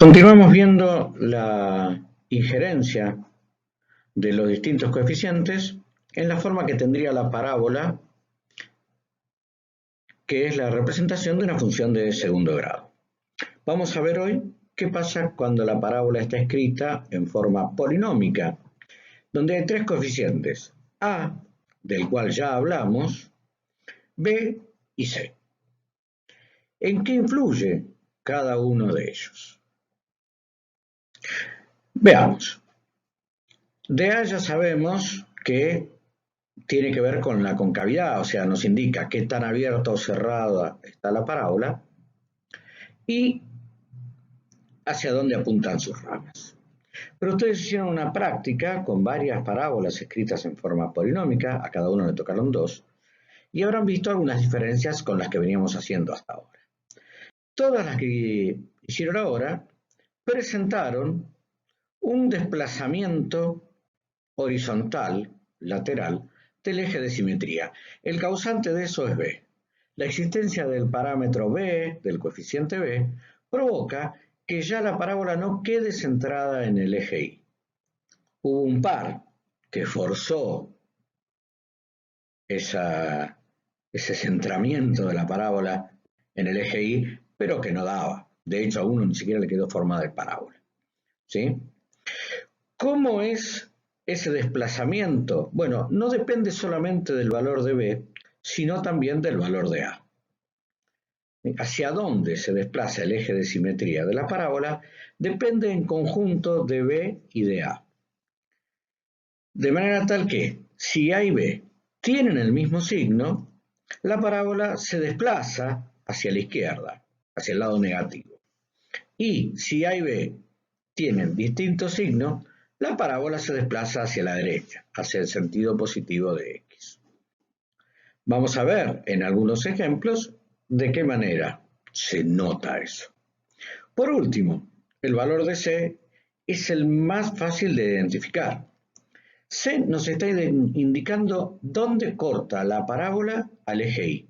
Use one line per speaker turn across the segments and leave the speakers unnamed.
Continuamos viendo la injerencia de los distintos coeficientes en la forma que tendría la parábola, que es la representación de una función de segundo grado. Vamos a ver hoy qué pasa cuando la parábola está escrita en forma polinómica, donde hay tres coeficientes, a, del cual ya hablamos, b y c. ¿En qué influye cada uno de ellos? Veamos. De A ya sabemos que tiene que ver con la concavidad, o sea, nos indica qué tan abierta o cerrada está la parábola y hacia dónde apuntan sus ramas. Pero ustedes hicieron una práctica con varias parábolas escritas en forma polinómica, a cada uno le tocaron dos, y habrán visto algunas diferencias con las que veníamos haciendo hasta ahora. Todas las que hicieron ahora presentaron un desplazamiento horizontal, lateral, del eje de simetría. El causante de eso es b. La existencia del parámetro b, del coeficiente b, provoca que ya la parábola no quede centrada en el eje y. Hubo un par que forzó ese centramiento de la parábola en el eje y, pero que no daba. De hecho, a uno ni siquiera le quedó formada el parábola. ¿Sí? ¿Cómo es ese desplazamiento? Bueno, no depende solamente del valor de b, sino también del valor de a. Hacia dónde se desplaza el eje de simetría de la parábola depende en conjunto de b y de a. De manera tal que, si a y b tienen el mismo signo, la parábola se desplaza hacia la izquierda, hacia el lado negativo. Y si a y b tienen distintos signos, la parábola se desplaza hacia la derecha, hacia el sentido positivo de x. Vamos a ver en algunos ejemplos de qué manera se nota eso. Por último, el valor de c es el más fácil de identificar. C nos está indicando dónde corta la parábola al eje y,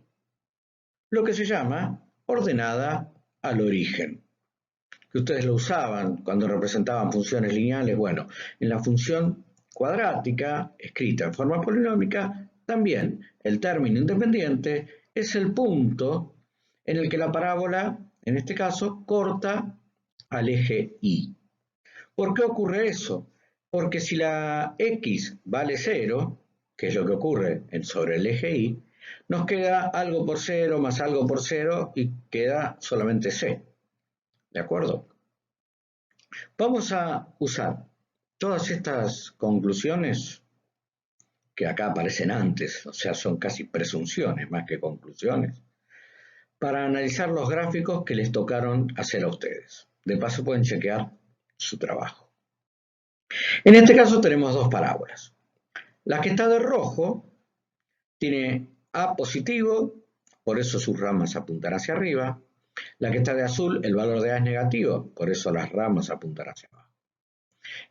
lo que se llama ordenada al origen, que ustedes lo usaban cuando representaban funciones lineales. Bueno, en la función cuadrática, escrita en forma polinómica, también el término independiente es el punto en el que la parábola, en este caso, corta al eje y. ¿Por qué ocurre eso? Porque si la x vale 0, que es lo que ocurre sobre el eje y, nos queda algo por 0 más algo por 0 y queda solamente c. ¿De acuerdo? Vamos a usar todas estas conclusiones que acá aparecen antes, o sea, son casi presunciones más que conclusiones, para analizar los gráficos que les tocaron hacer a ustedes. De paso pueden chequear su trabajo. En este caso tenemos dos parábolas. La que está de rojo tiene A positivo, por eso sus ramas apuntan hacia arriba. La que está de azul, el valor de A es negativo, por eso las ramas apuntan hacia abajo.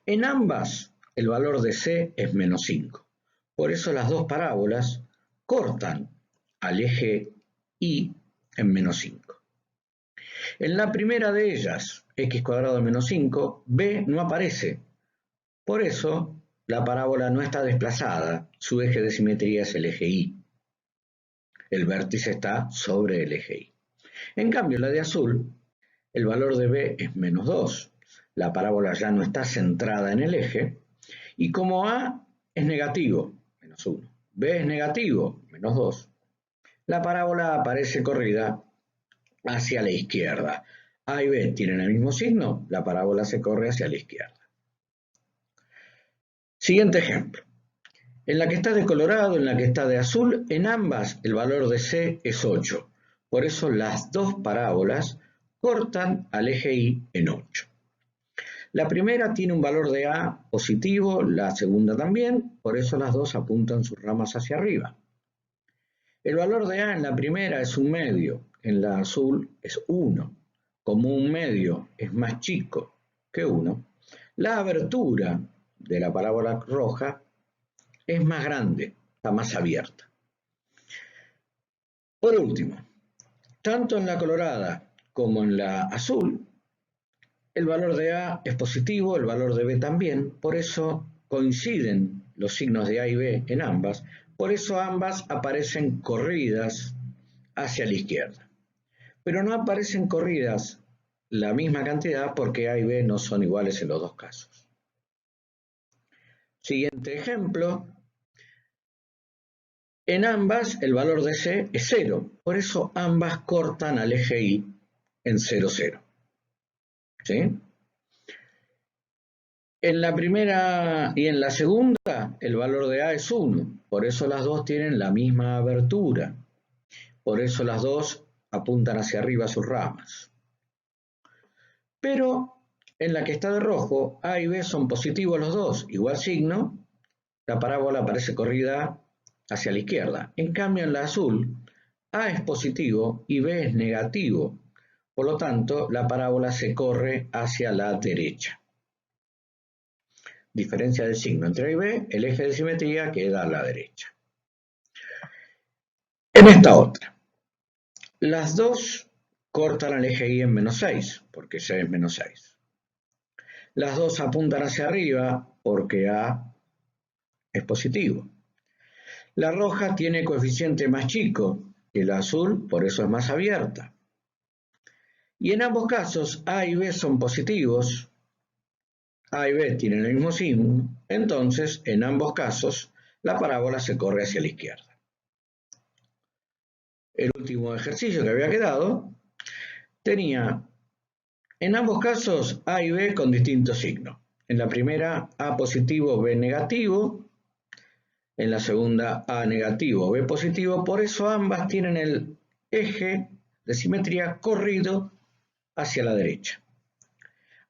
En ambas, el valor de C es menos 5. Por eso las dos parábolas cortan al eje Y en menos 5. En la primera de ellas, x cuadrado menos 5, B no aparece. Por eso, la parábola no está desplazada, su eje de simetría es el eje Y. El vértice está sobre el eje Y. En cambio, la de azul, el valor de B es menos 2. La parábola ya no está centrada en el eje. Y como A es negativo, menos 1, B es negativo, menos 2, la parábola aparece corrida hacia la izquierda. A y B tienen el mismo signo, la parábola se corre hacia la izquierda. Siguiente ejemplo. En la que está de colorado, en la que está de azul, en ambas el valor de C es 8. Por eso las dos parábolas cortan al eje Y en 8. La primera tiene un valor de A positivo, la segunda también, por eso las dos apuntan sus ramas hacia arriba. El valor de A en la primera es un medio, en la azul es 1. Como un medio es más chico que 1, la abertura de la parábola roja es más grande, está más abierta. Por último, tanto en la colorada como en la azul, el valor de A es positivo, el valor de B también, por eso coinciden los signos de A y B en ambas, por eso ambas aparecen corridas hacia la izquierda. Pero no aparecen corridas la misma cantidad porque A y B no son iguales en los dos casos. Siguiente ejemplo. En ambas el valor de C es 0, por eso ambas cortan al eje Y en 0, 0. ¿Sí? En la primera y en la segunda el valor de A es 1, por eso las dos tienen la misma abertura, por eso las dos apuntan hacia arriba sus ramas. Pero en la que está de rojo, A y B son positivos los dos, igual signo, la parábola parece corrida hacia la izquierda. En cambio, en la azul, A es positivo y B es negativo. Por lo tanto, la parábola se corre hacia la derecha. Diferencia del signo entre A y B, el eje de simetría queda a la derecha. En esta otra, las dos cortan al eje Y en menos 6, porque C es menos 6. Las dos apuntan hacia arriba porque A es positivo. La roja tiene coeficiente más chico que la azul, por eso es más abierta. Y en ambos casos, A y B son positivos, A y B tienen el mismo signo, entonces en ambos casos la parábola se corre hacia la izquierda. El último ejercicio que había quedado tenía en ambos casos A y B con distinto signo. En la primera A positivo, B negativo. En la segunda A negativo, B positivo. Por eso ambas tienen el eje de simetría corrido hacia la derecha.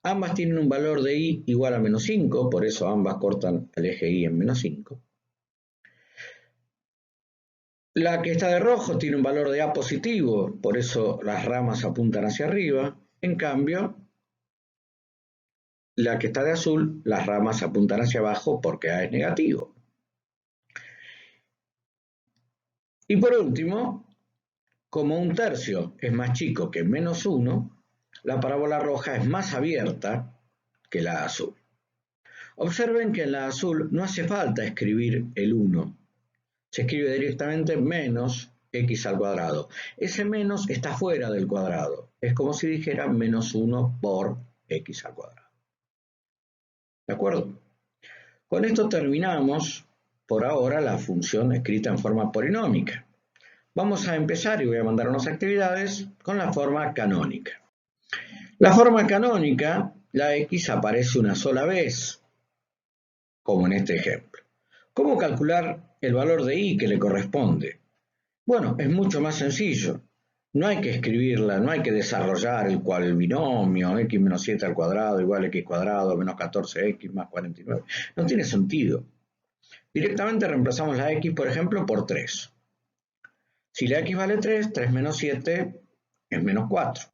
Ambas tienen un valor de Y igual a menos 5, por eso ambas cortan el eje Y en menos 5. La que está de rojo tiene un valor de A positivo, por eso las ramas apuntan hacia arriba. En cambio, la que está de azul, las ramas apuntan hacia abajo porque A es negativo. Y por último, como un tercio es más chico que menos 1, la parábola roja es más abierta que la azul. Observen que en la azul no hace falta escribir el 1. Se escribe directamente menos x al cuadrado. Ese menos está fuera del cuadrado. Es como si dijera menos 1 por x al cuadrado. ¿De acuerdo? Con esto terminamos por ahora la función escrita en forma polinómica. Vamos a empezar y voy a mandar unas actividades con la forma canónica. La forma canónica, la x aparece una sola vez, como en este ejemplo. ¿Cómo calcular el valor de y que le corresponde? Bueno, es mucho más sencillo. No hay que escribirla, no hay que desarrollar el binomio x menos 7 al cuadrado igual a x cuadrado menos 14x más 49. No tiene sentido. Directamente reemplazamos la x, por ejemplo, por 3. Si la x vale 3, 3 menos 7 es menos 4.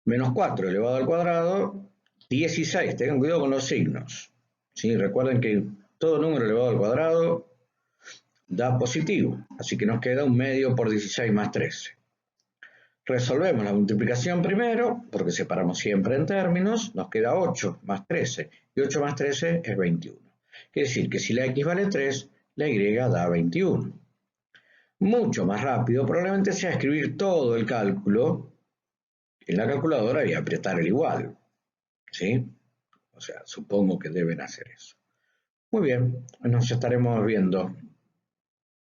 Menos 4 elevado al cuadrado, 16. Tengan cuidado con los signos. ¿Sí? Recuerden que todo número elevado al cuadrado da positivo, así que nos queda un medio por 16 más 13. Resolvemos la multiplicación primero, porque separamos siempre en términos, nos queda 8 más 13, y 8 más 13 es 21. Quiere decir que si la x vale 3, la y da 21. Mucho más rápido probablemente sea escribir todo el cálculo en la calculadora y apretar el igual. ¿Sí? O sea, supongo que deben hacer eso. Muy bien, nos estaremos viendo.